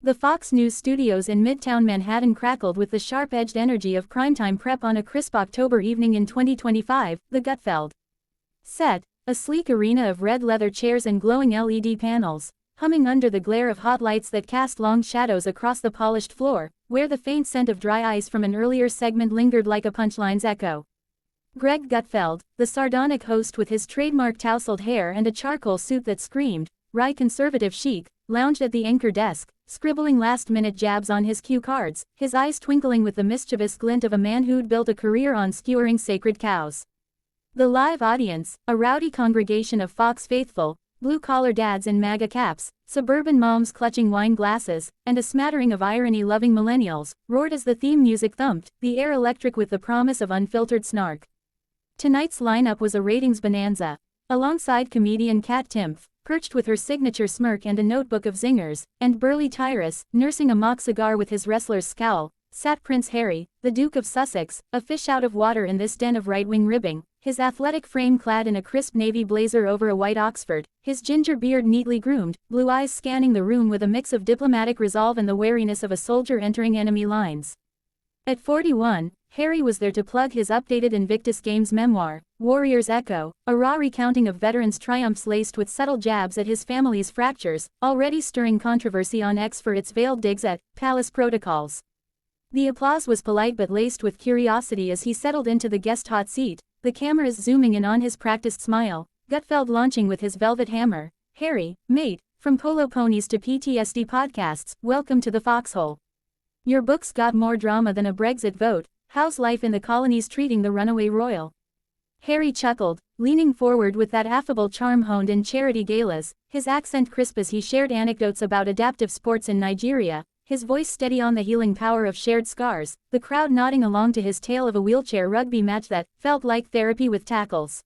The Fox News studios in Midtown Manhattan crackled with the sharp-edged energy of primetime prep on a crisp October evening in 2025, the Gutfeld set, a sleek arena of red leather chairs and glowing LED panels, humming under the glare of hot lights that cast long shadows across the polished floor, where the faint scent of dry ice from an earlier segment lingered like a punchline's echo. Greg Gutfeld, the sardonic host with his trademark tousled hair and a charcoal suit that screamed, "Wry conservative chic," lounged at the anchor desk, scribbling last-minute jabs on his cue cards, his eyes twinkling with the mischievous glint of a man who'd built a career on skewering sacred cows. The live audience, a rowdy congregation of Fox faithful, blue-collar dads in MAGA caps, suburban moms clutching wine glasses, and a smattering of irony-loving millennials, roared as the theme music thumped, the air electric with the promise of unfiltered snark. Tonight's lineup was a ratings bonanza. Alongside comedian Kat Timpf, perched with her signature smirk and a notebook of zingers, and burly Tyrus, nursing a mock cigar with his wrestler's scowl, sat Prince Harry, the Duke of Sussex, a fish out of water in this den of right-wing ribbing, his athletic frame clad in a crisp navy blazer over a white Oxford, his ginger beard neatly groomed, blue eyes scanning the room with a mix of diplomatic resolve and the wariness of a soldier entering enemy lines. At 41, Harry was there to plug his updated Invictus Games memoir, Warrior's Echo, a raw recounting of veterans' triumphs laced with subtle jabs at his family's fractures, already stirring controversy on X for its veiled digs at palace protocols. The applause was polite but laced with curiosity as he settled into the guest hot seat, the cameras zooming in on his practiced smile, Gutfeld launching with his velvet hammer, "Harry, mate, from polo ponies to PTSD podcasts, welcome to the foxhole. Your book's got more drama than a Brexit vote. How's life in the colonies treating the runaway royal?" Harry chuckled, leaning forward with that affable charm honed in charity galas, his accent crisp as he shared anecdotes about adaptive sports in Nigeria, his voice steady on the healing power of shared scars, the crowd nodding along to his tale of a wheelchair rugby match that felt like therapy with tackles.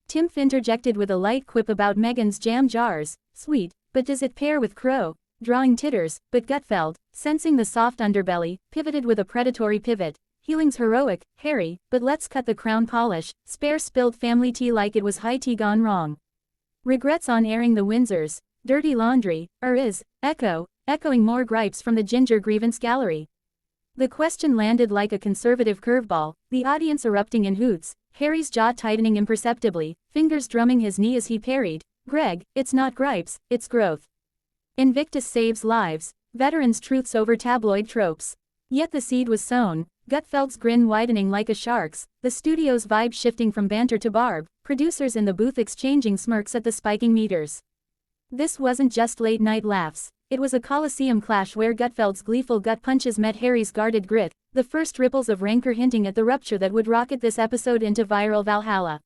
Timpf interjected with a light quip about Meghan's jam jars, "Sweet, but does it pair with crow?" drawing titters, but Gutfeld, sensing the soft underbelly, pivoted with a predatory pivot. "Healing's heroic, Harry, but let's cut the crown polish, spare spilled family tea like it was high tea gone wrong. Regrets on airing the Windsors, dirty laundry, is, echoing more gripes from the ginger grievance gallery." The question landed like a conservative curveball, the audience erupting in hoots, Harry's jaw tightening imperceptibly, fingers drumming his knee as he parried, "Greg, it's not gripes, it's growth. Invictus saves lives, veterans' truths over tabloid tropes." Yet the seed was sown, Gutfeld's grin widening like a shark's, the studio's vibe shifting from banter to barb, producers in the booth exchanging smirks at the spiking meters. This wasn't just late-night laughs, it was a coliseum clash where Gutfeld's gleeful gut punches met Harry's guarded grit, the first ripples of rancor hinting at the rupture that would rocket this episode into viral Valhalla.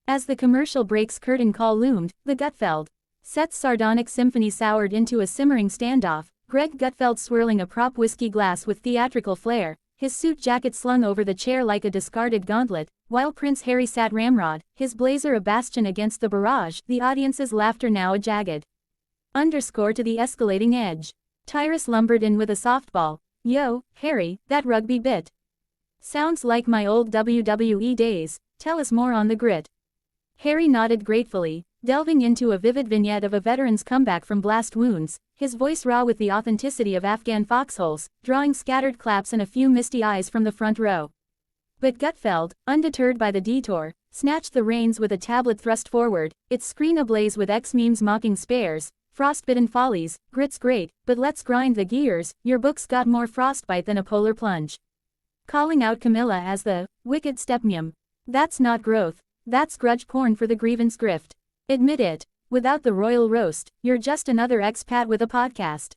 As the commercial breaks curtain call loomed, the Gutfeld set's sardonic symphony soured into a simmering standoff, Greg Gutfeld swirling a prop whiskey glass with theatrical flair, his suit jacket slung over the chair like a discarded gauntlet, while Prince Harry sat ramrod, his blazer a bastion against the barrage, the audience's laughter now a jagged underscore to the escalating edge. Tyrus lumbered in with a softball. "Yo, Harry, that rugby bit sounds like my old WWE days, tell us more on the grit." Harry nodded gratefully, delving into a vivid vignette of a veteran's comeback from blast wounds, his voice raw with the authenticity of Afghan foxholes, drawing scattered claps and a few misty eyes from the front row. But Gutfeld, undeterred by the detour, snatched the reins with a tablet thrust forward, its screen ablaze with X-memes mocking spares, frostbitten follies, "Grit's great, but let's grind the gears, your book's got more frostbite than a polar plunge." Calling out Camilla as the wicked stepmom. "That's not growth, that's grudge porn for the grievance grift. Admit it, without the royal roast, you're just another expat with a podcast."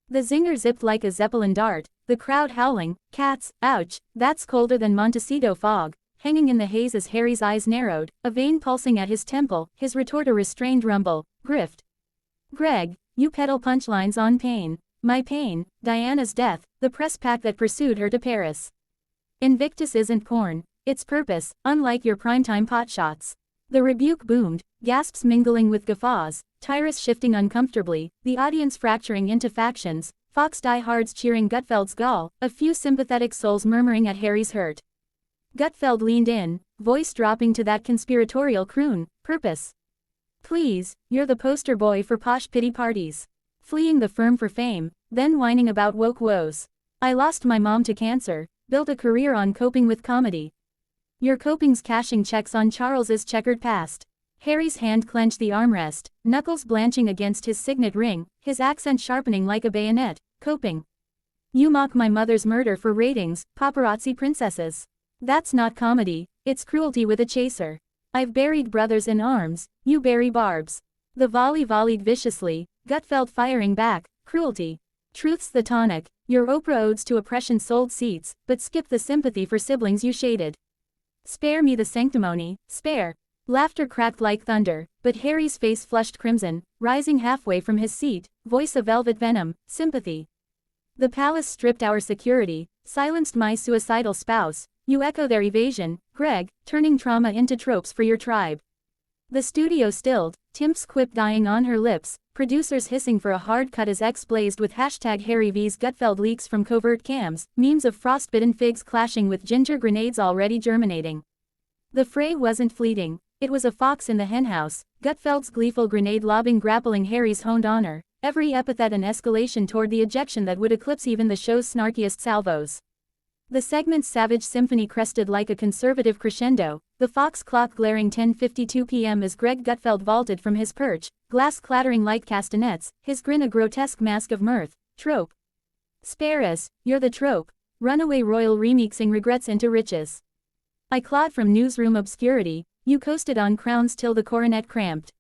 The zinger zipped like a Zeppelin dart, the crowd howling, "Cats, ouch, that's colder than Montecito fog," hanging in the haze as Harry's eyes narrowed, a vein pulsing at his temple, his retort a restrained rumble, "Grift. Greg, you peddle punchlines on pain. My pain, Diana's death, the press pack that pursued her to Paris. Invictus isn't porn, it's purpose, unlike your primetime potshots." The rebuke boomed, gasps mingling with guffaws, Tyrus shifting uncomfortably, the audience fracturing into factions, Fox diehards cheering Gutfeld's gall, a few sympathetic souls murmuring at Harry's hurt. Gutfeld leaned in, voice dropping to that conspiratorial croon, "Purpose. Please, you're the poster boy for posh pity parties. Fleeing the firm for fame, then whining about woke woes. I lost my mom to cancer, built a career on coping with comedy. Your coping's cashing checks on Charles's checkered past. Harry's hand clenched the armrest, knuckles blanching against his signet ring, his accent sharpening like a bayonet. Coping. You mock my mother's murder for ratings, paparazzi princesses. That's not comedy, it's cruelty with a chaser. I've buried brothers in arms, you bury barbs. The volley volleyed viciously, Gutfeld firing back. Cruelty. Truth's the tonic. Your Oprah odes to oppression sold seats, but skip the sympathy for siblings you shaded. Spare me the sanctimony, spare. Laughter cracked like thunder, but Harry's face flushed crimson, rising halfway from his seat, voice of velvet venom. Sympathy. The palace stripped our security, silenced my suicidal spouse. You echo their evasion, Greg, turning trauma into tropes for your tribe. The studio stilled, Timp's quip dying on her lips, producers hissing for a hard cut as X blazed with hashtag Harry vs Gutfeld leaks from covert cams, memes of frostbitten figs clashing with ginger grenades already germinating. The fray wasn't fleeting, it was a fox in the henhouse, Gutfeld's gleeful grenade lobbing grappling Harry's honed honor, every epithet an escalation toward the ejection that would eclipse even the show's snarkiest salvos. The segment's savage symphony crested like a conservative crescendo, the Fox clock glaring 10:52 p.m. as Greg Gutfeld vaulted from his perch, glass clattering like castanets, his grin a grotesque mask of mirth. Trope. Spare us, you're the trope. Runaway royal remixing regrets into riches. I clawed from newsroom obscurity, you coasted on crowns till the coronet cramped.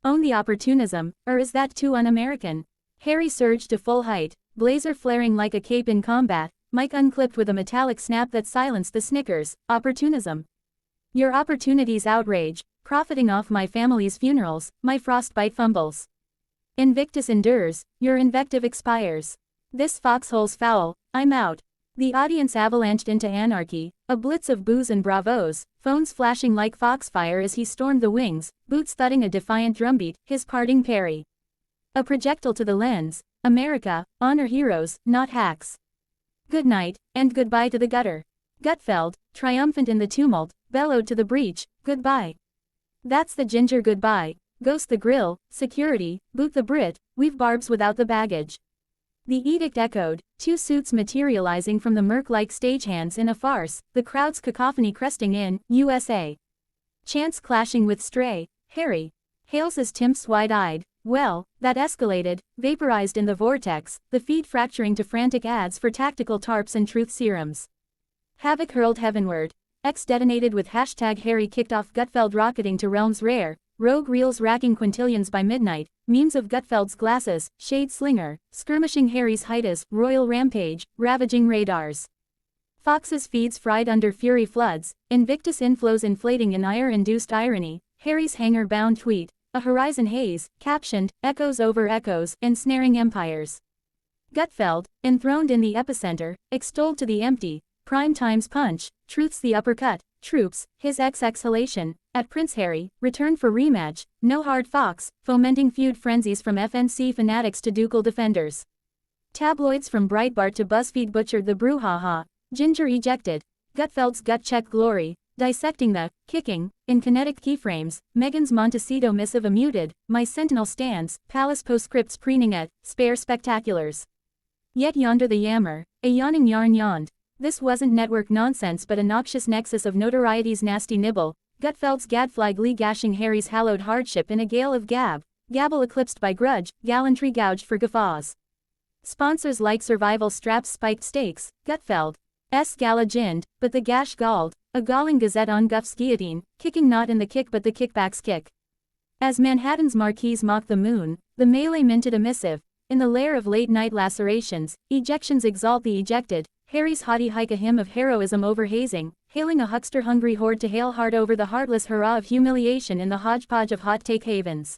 Own the opportunism, or is that too un-American? Harry surged to full height, blazer flaring like a cape in combat, mic unclipped with a metallic snap that silenced the snickers. Opportunism. Your opportunity's outrage, profiting off my family's funerals, my frostbite fumbles. Invictus endures, your invective expires. This foxhole's foul, I'm out. The audience avalanched into anarchy, a blitz of boos and bravos, phones flashing like foxfire as he stormed the wings, boots thudding a defiant drumbeat, his parting parry. A projectile to the lens. America, honor heroes, not hacks. Good night, and goodbye to the gutter. Gutfeld, triumphant in the tumult, bellowed to the breach, goodbye. That's the ginger goodbye, ghost the grill, security, boot the Brit, we've barbs without the baggage. The edict echoed, two suits materializing from the murk-like stagehands in a farce, the crowd's cacophony cresting in, USA. Chants clashing with stray, Harry. Hails as Timp's wide-eyed, well, that escalated, vaporized in the vortex, the feed fracturing to frantic ads for tactical tarps and truth serums. Havoc hurled heavenward. X detonated with hashtag Harry kicked off Gutfeld rocketing to realms rare, rogue reels racking quintillions by midnight, memes of Gutfeld's glasses, shade slinger, skirmishing Harry's hiatus, royal rampage, ravaging radars. Fox's feeds fried under fury floods, Invictus inflows inflating in ire-induced irony, Harry's hanger-bound tweet, a horizon haze, captioned, echoes over echoes, ensnaring empires. Gutfeld, enthroned in the epicenter, extolled to the empty, prime time's punch, truth's the uppercut, troops, his exhalation, at Prince Harry, return for rematch, no hard fox, fomenting feud frenzies from FNC fanatics to ducal defenders. Tabloids from Breitbart to BuzzFeed butchered the brouhaha, ginger ejected, Gutfeld's gut-check glory, dissecting the, kicking, in kinetic keyframes, Meghan's Montecito missive muted, my sentinel stands, palace postscripts preening at, spare spectaculars. Yet yonder the yammer, a yawning yarn yawned. This wasn't network nonsense but a noxious nexus of notoriety's nasty nibble, Gutfeld's gadfly glee gashing Harry's hallowed hardship in a gale of gabble eclipsed by grudge, gallantry gouged for guffaws. Sponsors like survival straps spiked stakes, Gutfeld. Gala ginned, but the gash galled, a galling gazette on Guff's guillotine, kicking not in the kick but the kickback's kick. As Manhattan's marquise mocked the moon, the melee minted a missive, in the lair of late-night lacerations, ejections exalt the ejected, Harry's haughty hike a hymn of heroism over hazing, hailing a huckster-hungry horde to hail hard over the heartless hurrah of humiliation in the hodgepodge of hot-take havens.